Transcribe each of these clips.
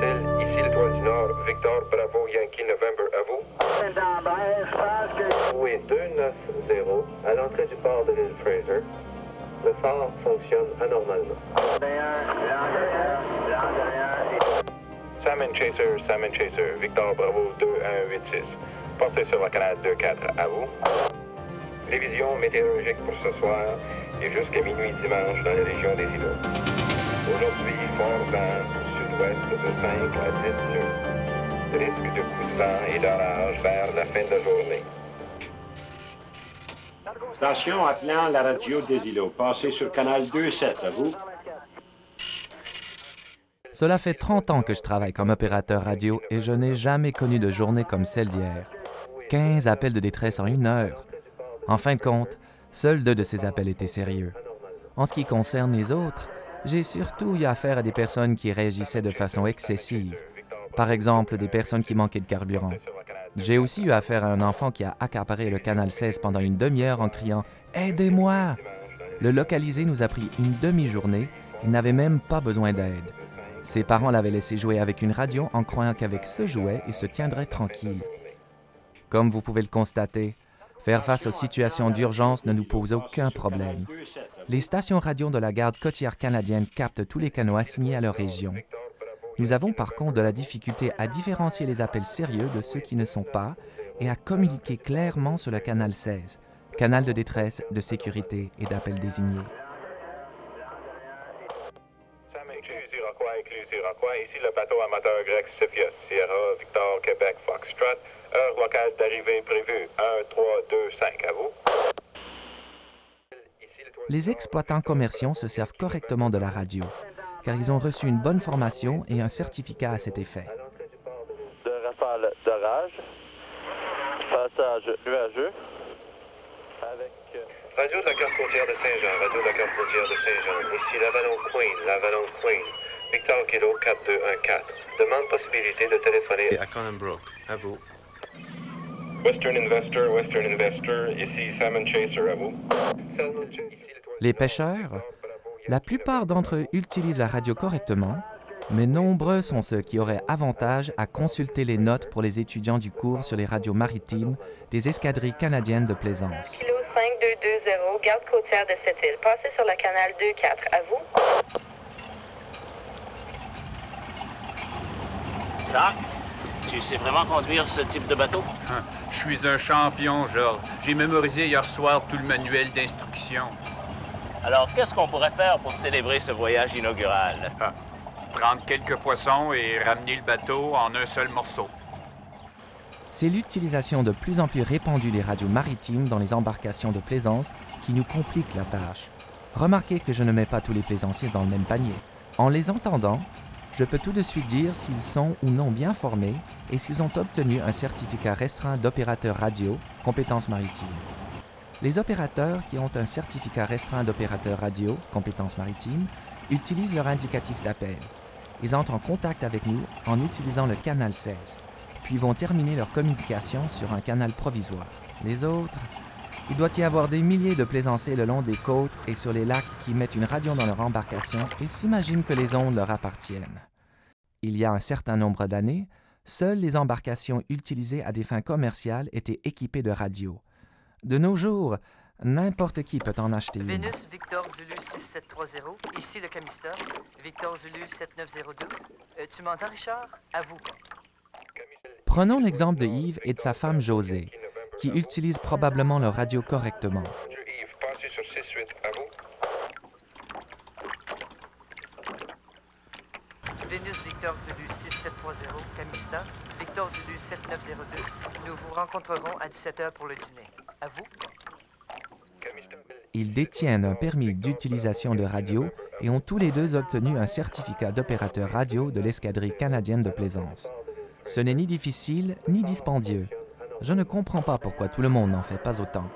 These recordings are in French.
Cécile, ici l'Étoile du Nord, Victor, Bravo, Yankee, November, à vous. Oui, 290, à l'entrée du port de l'île Fraser. Le phare fonctionne anormalement. Salmon Chaser, Victor, Bravo, 2186. Portez sur le canal 24, à vous. Prévision météorologique pour ce soir et jusqu'à minuit dimanche dans la région des îlots. Aujourd'hui, fort vent, sud-ouest de 5 à 10 nœuds. Risque de coups de vent et d'orage vers la fin de la journée. Station appelant la radio des îlots. Passez sur canal 27, à vous. Cela fait 30 ans que je travaille comme opérateur radio et je n'ai jamais connu de journée comme celle d'hier. 15 appels de détresse en 1 heure. En fin de compte, seuls 2 de ces appels étaient sérieux. En ce qui concerne les autres, j'ai surtout eu affaire à des personnes qui réagissaient de façon excessive. Par exemple, des personnes qui manquaient de carburant. J'ai aussi eu affaire à un enfant qui a accaparé le canal 16 pendant une demi-heure en criant « Aidez-moi !» Le localiser nous a pris une demi-journée, il n'avait même pas besoin d'aide. Ses parents l'avaient laissé jouer avec une radio en croyant qu'avec ce jouet, il se tiendrait tranquille. Comme vous pouvez le constater, faire face aux situations d'urgence ne nous pose aucun problème. Les stations radio de la garde côtière canadienne captent tous les canaux assignés à leur région. Nous avons par contre de la difficulté à différencier les appels sérieux de ceux qui ne sont pas et à communiquer clairement sur le canal 16, canal de détresse, de sécurité et d'appels désignés. Ici le bateau amateur grec Cephia, Sierra, Victor, Québec, Foxtrot. Heure locale d'arrivée prévue, 1, 3, 2, 5, à vous. Les exploitants commerciaux se servent correctement de la radio, car ils ont reçu une bonne formation et un certificat à cet effet. De rafale d'orage, passage nuageux, avec... Radio de la carte côtière de Saint-Jean, radio de la carte côtière de Saint-Jean. Ici l'Avalon Queen, Victor Kilo 4214. Demande possibilité de téléphoner à Conenbrook, à vous. Western Investor, ici Salmon Chaser, à vous. Les pêcheurs, la plupart d'entre eux utilisent la radio correctement, mais nombreux sont ceux qui auraient avantage à consulter les notes pour les étudiants du cours sur les radios maritimes des escadrilles canadiennes de plaisance. Kilo 5220, garde côtière de cette île. Passez sur le canal 24, à vous. Jacques, tu sais vraiment conduire ce type de bateau? Je suis un champion, Georges. J'ai mémorisé hier soir tout le manuel d'instruction. Alors, qu'est-ce qu'on pourrait faire pour célébrer ce voyage inaugural? Prendre quelques poissons et ramener le bateau en un seul morceau. C'est l'utilisation de plus en plus répandue des radios maritimes dans les embarcations de plaisance qui nous complique la tâche. Remarquez que je ne mets pas tous les plaisanciers dans le même panier. En les entendant, je peux tout de suite dire s'ils sont ou non bien formés et s'ils ont obtenu un certificat restreint d'opérateur radio, compétences maritimes. Les opérateurs qui ont un certificat restreint d'opérateur radio, compétences maritimes, utilisent leur indicatif d'appel. Ils entrent en contact avec nous en utilisant le canal 16, puis vont terminer leur communication sur un canal provisoire. Les autres, il doit y avoir des milliers de plaisanciers le long des côtes et sur les lacs qui mettent une radio dans leur embarcation et s'imaginent que les ondes leur appartiennent. Il y a un certain nombre d'années, seules les embarcations utilisées à des fins commerciales étaient équipées de radios. De nos jours, n'importe qui peut en acheter une. Vénus, Victor Zulu 6730, ici le Camista, Victor Zulu 7902. Tu m'entends, Richard? À vous. Prenons l'exemple de Yves et de sa femme Josée, qui utilisent probablement leur radio correctement. Yves, passez sur 6-8, à vous. Vénus, Victor Zulu 6730, Camista, Victor Zulu 7902. Nous vous rencontrerons à 17h pour le dîner. À vous. Ils détiennent un permis d'utilisation de radio et ont tous les deux obtenu un certificat d'opérateur radio de l'escadrille canadienne de plaisance. Ce n'est ni difficile ni dispendieux. Je ne comprends pas pourquoi tout le monde n'en fait pas autant.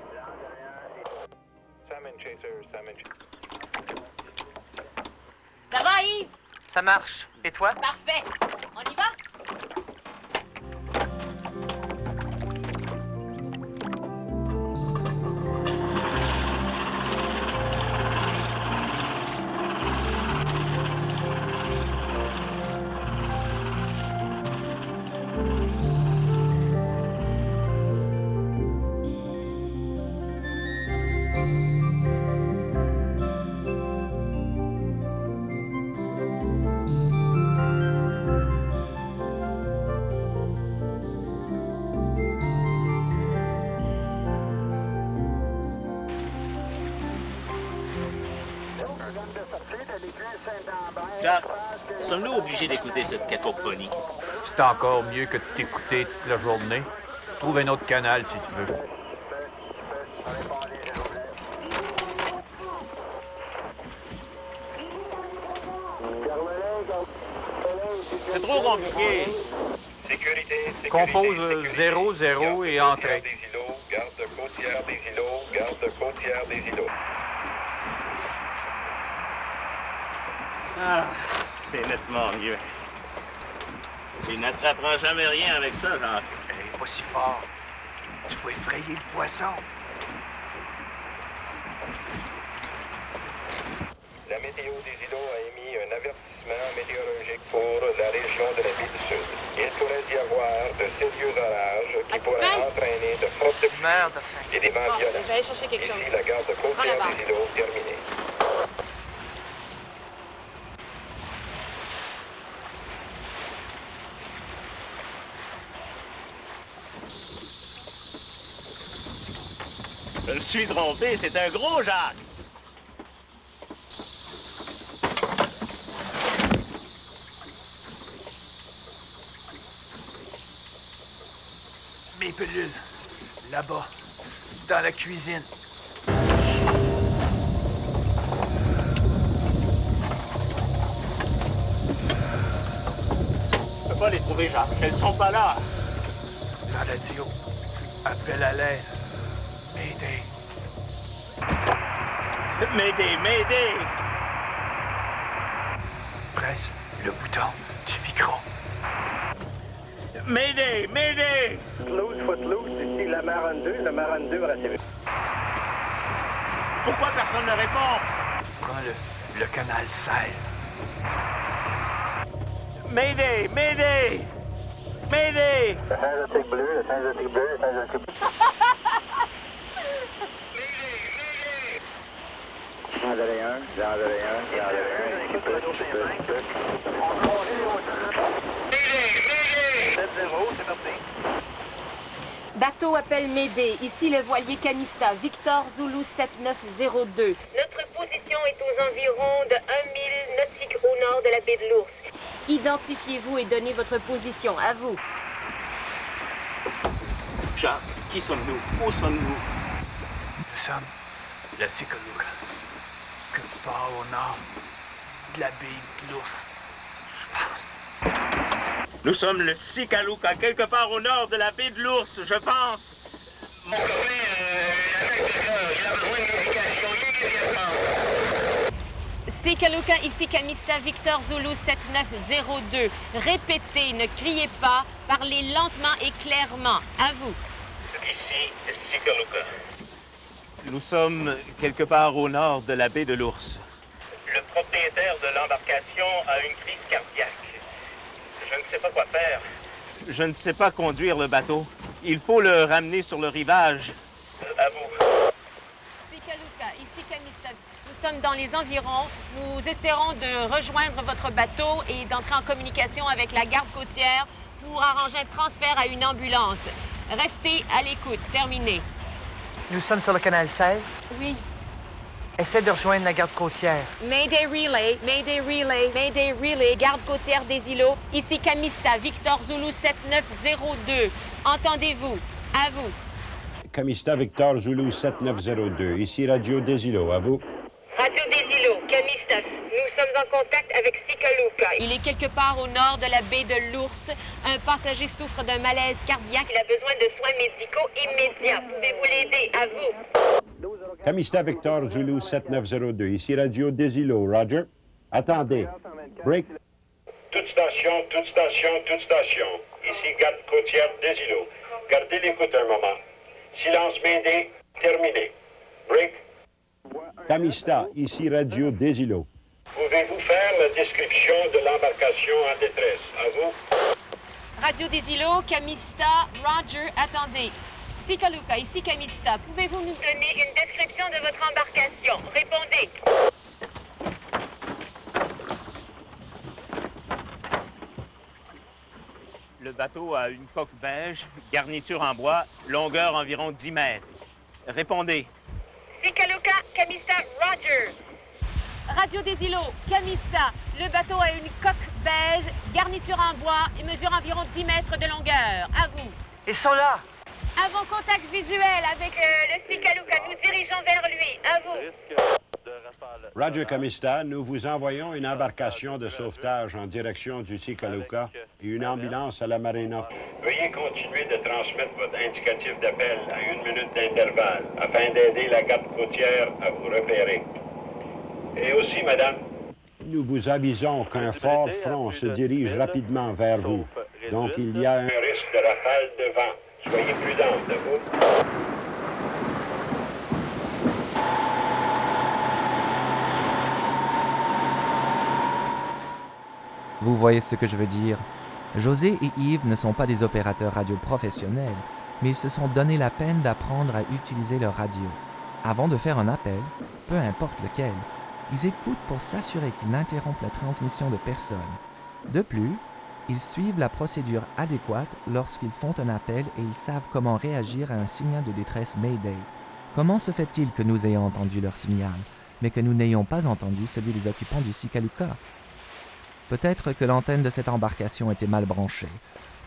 Ça va, Yves? Ça marche. Et toi? Parfait. On y va? Jacques, sommes-nous obligés d'écouter cette cacophonie? C'est encore mieux que de t'écouter toute la journée. Trouve un autre canal si tu veux. C'est trop compliqué. Sécurité, sécurité. Compose sécurité. 00 et Garde entrée. des îlots, garde côtière des îlots, garde côtière des îlots. Ah, c'est nettement mieux. Tu n'attraperas jamais rien avec ça, Jacques. Hey, pas si fort. Tu vas effrayer le poisson. La météo des îlots a émis un avertissement météorologique pour la région de la baie du Sud. Il pourrait y avoir de sérieux orages qui pourraient entraîner de fortes pluies et des vents violents. Je vais aller chercher quelque chose. Ici, la garde côtière des îlots terminée. Je me suis trompé, c'est un gros Jacques. Mes pilules, là-bas, dans la cuisine. Je peux pas les trouver, Jacques. Elles sont pas là. La radio. Appel à l'aide. Mayday. M'aider, m'aider. Presse le bouton du micro. M'aider, m'aider. Footloose, ici la Marne 2, la Marne 2 recevez. Pourquoi personne ne répond? Prends le canal 16. M'aider, m'aider. M'aider. Le Saint-Zotique bleu, le Saint-Zotique bleu, le Saint-Zotique bleu. J'en donne un, écoute, Bateau appelle Mayday. Ici le voilier Canista, Victor Zulu 7902. Notre position est aux environs de 1 000 nautiques au nord de la baie de l'Ours. Identifiez-vous et donnez votre position. À vous. Jacques, qui sommes-nous? Où sommes-nous? Nous sommes la Sikaluka, quelque part au nord de la baie de l'Ours, je pense. Nous sommes le Sikaluka, quelque part au nord de la baie de l'Ours, je pense. Mon copain, il a besoin de navigation immédiatement. Sikaluka, ici Canista, Victor Zulu 7902. Répétez, ne criez pas, parlez lentement et clairement. À vous. Ici, Sikaluka. Nous sommes quelque part au nord de la baie de l'Ours. Le propriétaire de l'embarcation a une crise cardiaque. Je ne sais pas quoi faire. Je ne sais pas conduire le bateau. Il faut le ramener sur le rivage. À vous. Sikaluka, ici Canista. Nous sommes dans les environs. Nous essaierons de rejoindre votre bateau et d'entrer en communication avec la garde côtière pour arranger un transfert à une ambulance. Restez à l'écoute. Terminé. Nous sommes sur le canal 16. Oui. Essaie de rejoindre la garde côtière. Mayday Relay, Mayday Relay, Mayday Relay, garde côtière des îlots. Ici Camista, Victor Zulu 7902. Entendez-vous? À vous. Camista Victor Zulu 7902. Ici Radio des îlots. À vous. Radio des îlots, Camistas. Nous sommes en contact avec Sikaluka. Il est quelque part au nord de la baie de l'Ours. Un passager souffre d'un malaise cardiaque. Il a besoin de soins médicaux immédiats. Pouvez-vous l'aider? À vous. Camista Victor Zulu 7902. Ici Radio des îlots. Roger. Attendez. Break. Toute station, toute station, toute station. Ici, garde côtière des îlots. Gardez l'écoute un moment. Silence Mayday, terminé. Break. Camista, ici Radio des îlots. Pouvez-vous faire la description de l'embarcation en détresse? À vous. Radio des îlots, Camista, Roger, attendez. Sikaluka, ici Camista. Pouvez-vous nous Donnez une description de votre embarcation. Répondez. Le bateau a une coque beige, garniture en bois, longueur environ 10 mètres. Répondez. Sikaluka, Camista, Roger. Radio des îlots, Camista, Le bateau a une coque beige, garniture en bois et mesure environ 10 mètres de longueur. À vous. Ils sont là. Avons contact visuel avec le Sikaluka. Nous dirigeons vers lui. À vous. Roger Camista, nous vous envoyons une embarcation de sauvetage en direction du Sikaluka et une ambulance à la Marina. Veuillez continuer de transmettre votre indicatif d'appel à 1 minute d'intervalle afin d'aider la garde côtière à vous repérer. Et aussi, madame, nous vous avisons qu'un fort front se dirige rapidement vers vous. Donc, il y a un risque de rafale de vent. Soyez prudents, de vous. Vous voyez ce que je veux dire? José et Yves ne sont pas des opérateurs radio professionnels, mais ils se sont donné la peine d'apprendre à utiliser leur radio. Avant de faire un appel, peu importe lequel, ils écoutent pour s'assurer qu'ils n'interrompent la transmission de personne. De plus, ils suivent la procédure adéquate lorsqu'ils font un appel et ils savent comment réagir à un signal de détresse Mayday. Comment se fait-il que nous ayons entendu leur signal, mais que nous n'ayons pas entendu celui des occupants du Sikaluka? Peut-être que l'antenne de cette embarcation était mal branchée,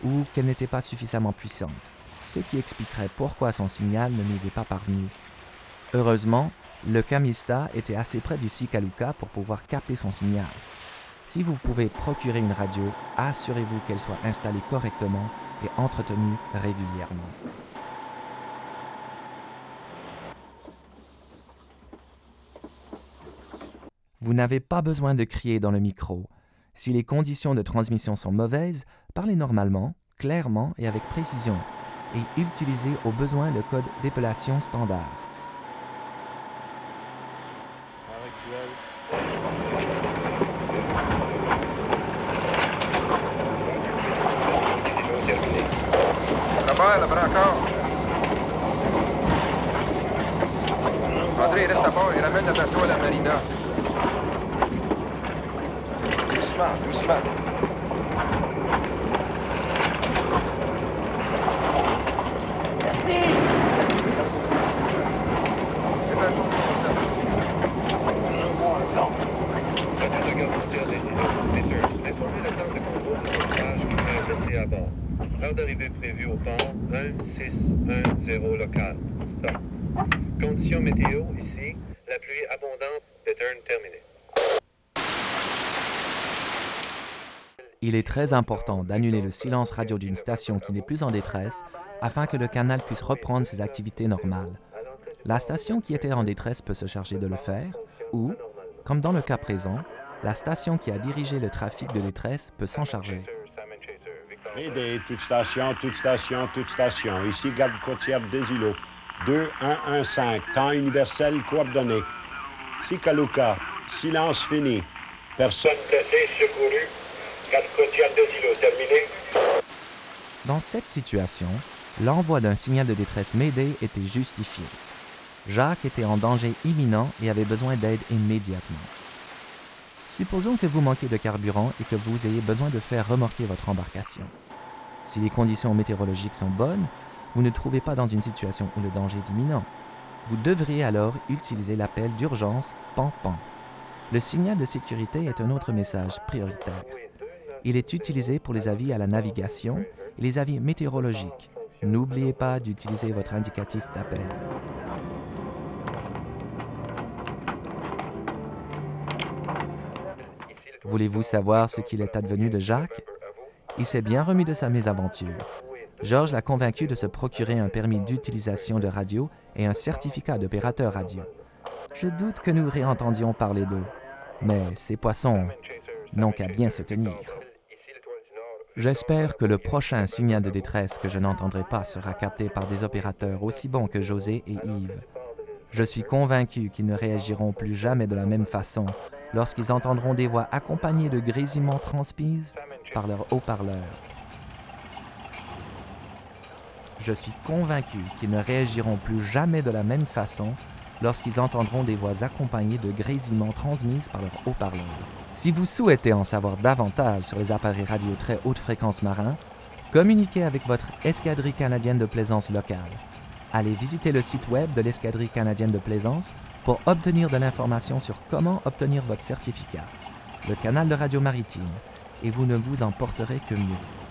ou qu'elle n'était pas suffisamment puissante, ce qui expliquerait pourquoi son signal ne nous est pas parvenu. Heureusement, le Camista était assez près du Sikaluka pour pouvoir capter son signal. Si vous pouvez procurer une radio, assurez-vous qu'elle soit installée correctement et entretenue régulièrement. Vous n'avez pas besoin de crier dans le micro. Si les conditions de transmission sont mauvaises, parlez normalement, clairement et avec précision, et utilisez au besoin le code d'épellation standard. Là-bas encore. André, reste à bord et ramène le bateau à la marina. Doucement, doucement. Merci. Informez le centre de contrôle de sauvetage qui va laisser à bord. Heure d'arrivée prévue au port 1610 local. Stop. Conditions météo ici, la pluie abondante, return terminé. Il est très important d'annuler le silence radio d'une station qui n'est plus en détresse afin que le canal puisse reprendre ses activités normales. La station qui était en détresse peut se charger de le faire ou, comme dans le cas présent, la station qui a dirigé le trafic de détresse peut s'en charger. Aidez, toute station, toute station, toute station. Ici, garde côtière des îlots. 2115, temps universel coordonné. Sikaluka, silence fini. Personne blessée, secourue. Garde côtière des îlots, terminé. Dans cette situation, l'envoi d'un signal de détresse Mayday était justifié. Jacques était en danger imminent et avait besoin d'aide immédiatement. Supposons que vous manquez de carburant et que vous ayez besoin de faire remorquer votre embarcation. Si les conditions météorologiques sont bonnes, vous ne trouvez pas dans une situation où le danger est imminent. Vous devriez alors utiliser l'appel d'urgence PAN-PAN. Le signal de sécurité est un autre message prioritaire. Il est utilisé pour les avis à la navigation et les avis météorologiques. N'oubliez pas d'utiliser votre indicatif d'appel. Voulez-vous savoir ce qu'il est advenu de Jacques? Il s'est bien remis de sa mésaventure. Georges l'a convaincu de se procurer un permis d'utilisation de radio et un certificat d'opérateur radio. Je doute que nous réentendions parler d'eux, mais ces poissons n'ont qu'à bien se tenir. J'espère que le prochain signal de détresse que je n'entendrai pas sera capté par des opérateurs aussi bons que José et Yves. Je suis convaincu qu'ils ne réagiront plus jamais de la même façon lorsqu'ils entendront des voix accompagnées de grésillements transmises par leurs haut-parleurs. Je suis convaincu qu'ils ne réagiront plus jamais de la même façon lorsqu'ils entendront des voix accompagnées de grésillements transmises par leurs haut-parleurs. Si vous souhaitez en savoir davantage sur les appareils radio très haute fréquence marins, communiquez avec votre escadrille canadienne de plaisance locale. Allez visiter le site web de l'escadrille canadienne de plaisance pour obtenir de l'information sur comment obtenir votre certificat. le canal de radio maritime, et vous ne vous en porterez que mieux.